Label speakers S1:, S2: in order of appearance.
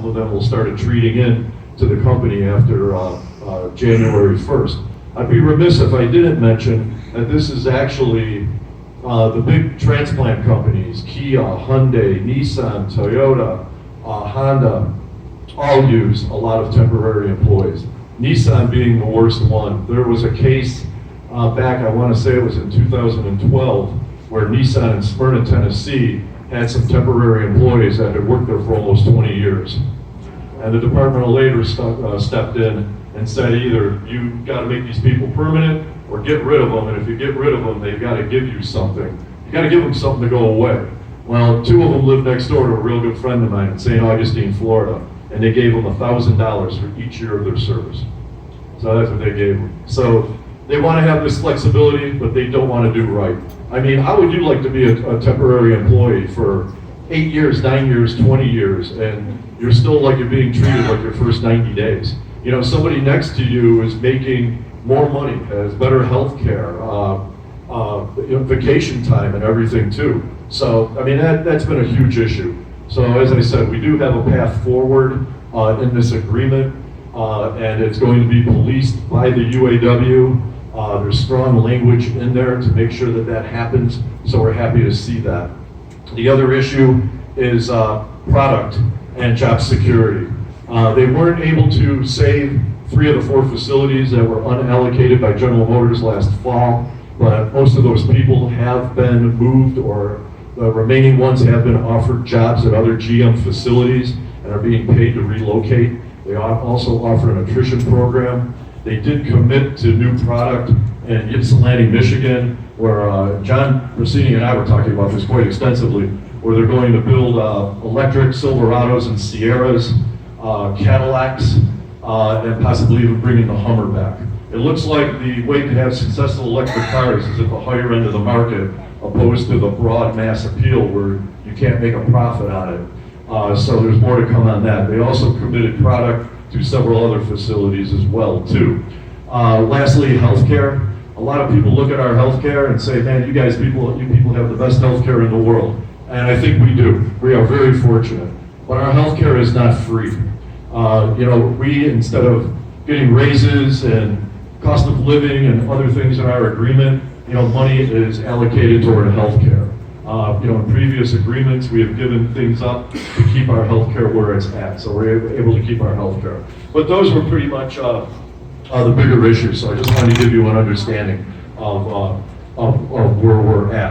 S1: some of them will start treating in to the company after January 1st. I'd be remiss if I didn't mention that this is actually the big transplant companies, Kia, Hyundai, Nissan, Toyota, Honda, all use a lot of temporary employees. Nissan being the worst one. There was a case back, I want to say it was in 2012, where Nissan in Smyrna, Tennessee had some temporary employees that had worked there for almost 20 years. And the Department of Labor stepped in and said either you got to make these people permanent or get rid of them, and if you get rid of them, they've got to give you something. You got to give them something to go away. Well, two of them lived next door to a real good friend of mine in St. Augustine, Florida, and they gave them $1,000 for each year of their service. So that's what they gave them. So they want to have this flexibility, but they don't want to do right. I mean, how would you like to be a temporary employee for 8 years, 9 years, 20 years, and you're still like you're being treated like your first 90 days? You know, somebody next to you is making more money, has better health care, vacation time and everything too. So, I mean, that's been a huge issue. So as I said, we do have a path forward in this agreement, and it's going to be policed by the UAW. There's strong language in there to make sure that that happens, so we're happy to see that. The other issue is product and job security. They weren't able to save 3 of the 4 facilities that were unallocated by General Motors last fall, but most of those people have been moved, or the remaining ones have been offered jobs at other GM facilities and are being paid to relocate. They also offer an attrition program. They did commit to new product in Ypsilanti, Michigan, where John Rossini and I were talking about this quite extensively, where they're going to build electric Silverados and Sierras, Cadillacs, and possibly even bringing the Hummer back. It looks like the way to have successful electric cars is at the higher end of the market, opposed to the broad mass appeal where you can't make a profit on it. So there's more to come on that. They also committed product to several other facilities as well too. Lastly, healthcare. A lot of people look at our healthcare and say, man, you people have the best healthcare in the world. And I think we do. We are very fortunate. But our healthcare is not free. You know, we, instead of getting raises and cost of living and other things in our agreement, you know, money is allocated toward healthcare. You know, in previous agreements, we have given things up to keep our healthcare where it's at, so we're able to keep our healthcare. But those were pretty much the bigger issues, so I just wanted to give you an understanding of where we're at.